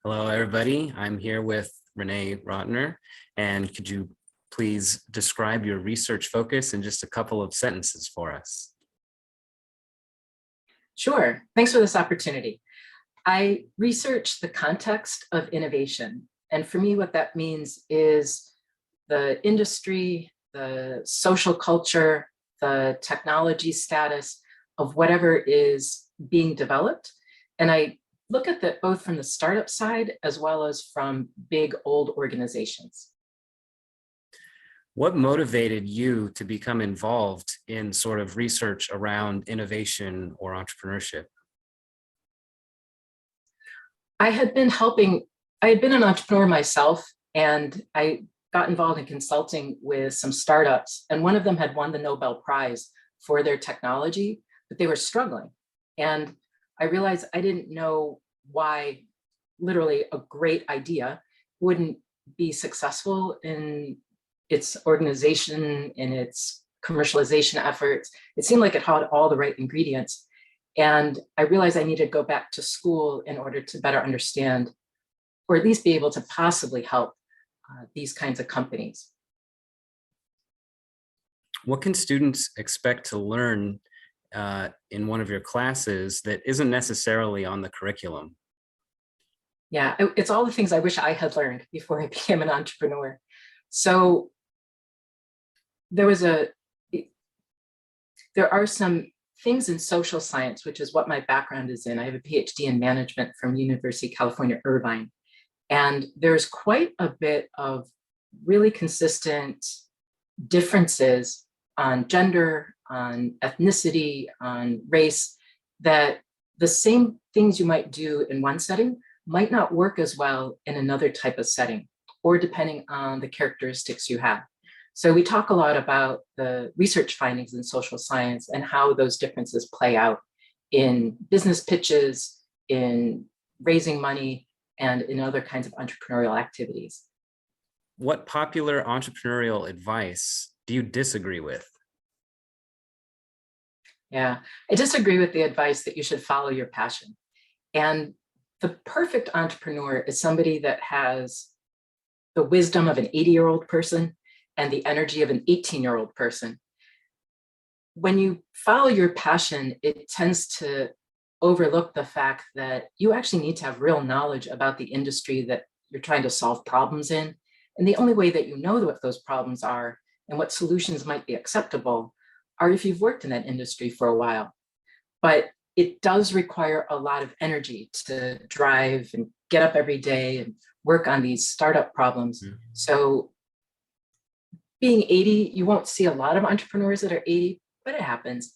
Hello, everybody. I'm here with Renee Rottner. And could you please describe your research focus in just a couple of sentences for us? Sure. Thanks for this opportunity. I research the context of innovation. And for me, what that means is the industry, the social culture, the technology status of whatever is being developed. And I look at that both from the startup side as well as from big old organizations. What motivated you to become involved in sort of research around innovation or entrepreneurship? I had been an entrepreneur myself, and I got involved in consulting with some startups, and one of them had won the Nobel Prize for their technology, but they were struggling. And I realized I didn't know why literally a great idea wouldn't be successful in its organization, in its commercialization efforts. It seemed like it had all the right ingredients. And I realized I needed to go back to school in order to better understand, or at least be able to possibly help these kinds of companies. What can students expect to learn in one of your classes that isn't necessarily on the curriculum? Yeah, it's all the things I wish I had learned before I became an entrepreneur. So there are some things in social science, which is what my background is in. I have a PhD in management from University of California, Irvine. And there's quite a bit of really consistent differences on gender, on ethnicity, on race, that the same things you might do in one setting might not work as well in another type of setting, or depending on the characteristics you have. So we talk a lot about the research findings in social science and how those differences play out in business pitches, in raising money, and in other kinds of entrepreneurial activities. What popular entrepreneurial advice do you disagree with? Yeah, I disagree with the advice that you should follow your passion. And the perfect entrepreneur is somebody that has the wisdom of an 80-year-old person and the energy of an 18-year-old person. When you follow your passion, it tends to overlook the fact that you actually need to have real knowledge about the industry that you're trying to solve problems in. And the only way that you know what those problems are and what solutions might be acceptable are if you've worked in that industry for a while. But it does require a lot of energy to drive and get up every day and work on these startup problems. Mm-hmm. So being 80, you won't see a lot of entrepreneurs that are 80, but it happens.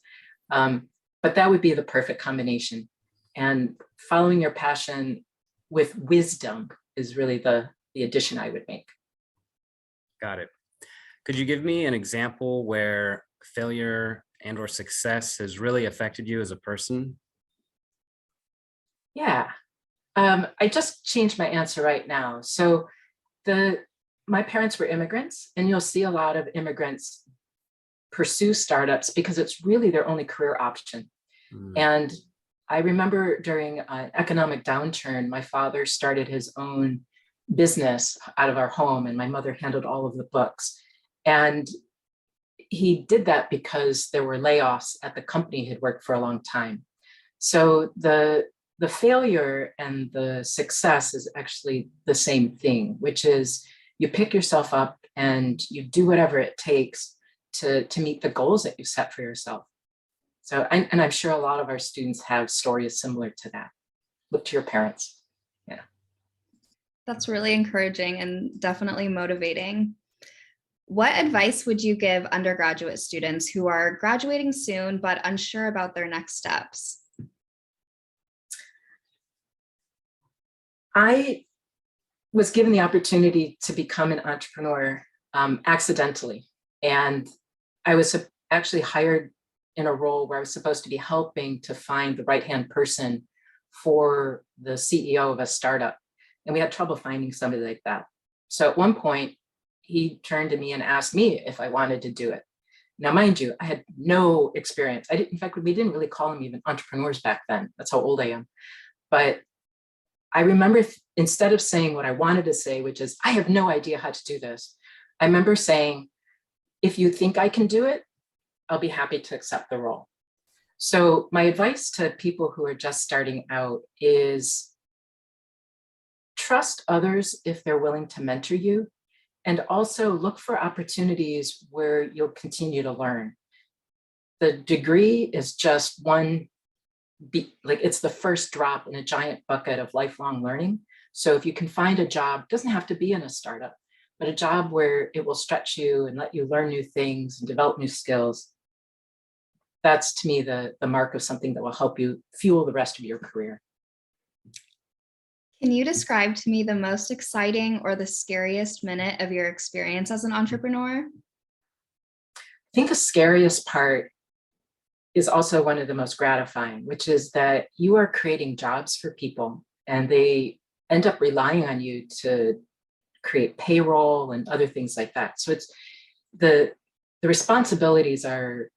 But that would be the perfect combination. And following your passion with wisdom is really the addition I would make. Got it. Could you give me an example where failure and or success has really affected you as a person? Yeah, I just changed my answer right now. So my parents were immigrants, and you'll see a lot of immigrants pursue startups because it's really their only career option. And I remember during an economic downturn, my father started his own business out of our home, and my mother handled all of the books. And he did that because there were layoffs at the company he had worked for a long time. So the failure and the success is actually the same thing, which is you pick yourself up and you do whatever it takes to meet the goals that you set for yourself. So, and I'm sure a lot of our students have stories similar to that. Look to your parents. Yeah. That's really encouraging and definitely motivating. What advice would you give undergraduate students who are graduating soon but unsure about their next steps? I was given the opportunity to become an entrepreneur accidentally. And I was actually hired in a role where I was supposed to be helping to find the right-hand person for the CEO of a startup. And we had trouble finding somebody like that. So at one point, he turned to me and asked me if I wanted to do it. Now, mind you, I had no experience. In fact, we didn't really call them even entrepreneurs back then. That's how old I am. But I remember instead of saying what I wanted to say, which is, I have no idea how to do this, I remember saying, if you think I can do it, I'll be happy to accept the role. So my advice to people who are just starting out is trust others if they're willing to mentor you, and also look for opportunities where you'll continue to learn. The degree is just one, it's the first drop in a giant bucket of lifelong learning. So if you can find a job, it doesn't have to be in a startup, but a job where it will stretch you and let you learn new things and develop new skills, that's to me the mark of something that will help you fuel the rest of your career. Can you describe to me the most exciting or the scariest minute of your experience as an entrepreneur? I think the scariest part is also one of the most gratifying, which is that you are creating jobs for people and they end up relying on you to create payroll and other things like that. So it's the responsibilities are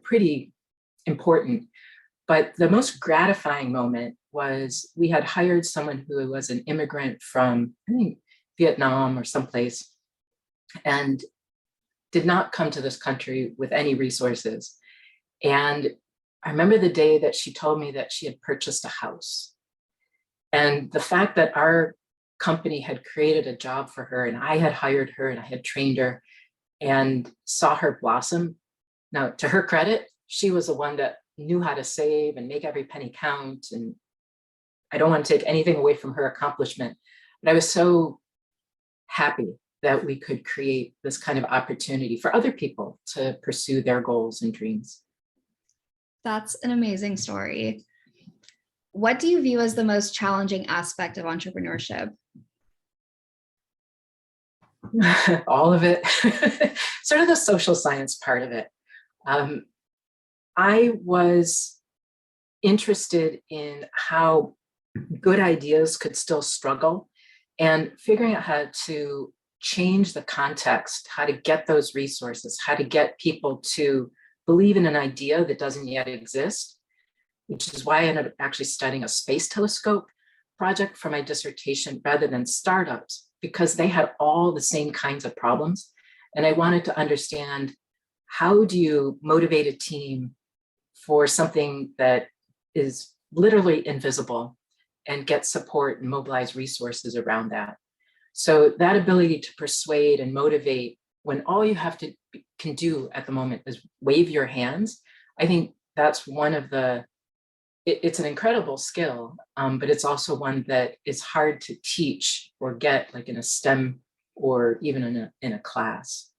pretty important. But the most gratifying moment was we had hired someone who was an immigrant from, I think, Vietnam or someplace, and did not come to this country with any resources. And I remember the day that she told me that she had purchased a house. And the fact that our company had created a job for her and I had hired her and I had trained her and saw her blossom. Now, to her credit, she was the one that knew how to save and make every penny count. And I don't want to take anything away from her accomplishment, but I was so happy that we could create this kind of opportunity for other people to pursue their goals and dreams. That's an amazing story. What do you view as the most challenging aspect of entrepreneurship? All of it, sort of the social science part of it. I was interested in how good ideas could still struggle and figuring out how to change the context, how to get those resources, how to get people to believe in an idea that doesn't yet exist, which is why I ended up actually studying a space telescope project for my dissertation rather than startups, because they had all the same kinds of problems. And I wanted to understand, how do you motivate a team for something that is literally invisible and get support and mobilize resources around that? So that ability to persuade and motivate when all you can do at the moment is wave your hands, I think that's one of the, it's an incredible skill, but it's also one that is hard to teach or get like in a STEM or even in a class.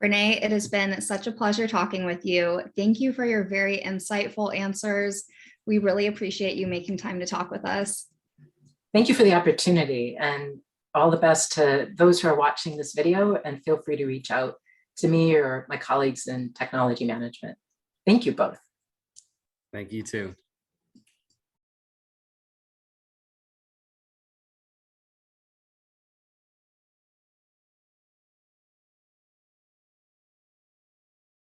Renee, it has been such a pleasure talking with you. Thank you for your very insightful answers. We really appreciate you making time to talk with us. Thank you for the opportunity, and all the best to those who are watching this video, and feel free to reach out to me or my colleagues in technology management. Thank you both. Thank you too.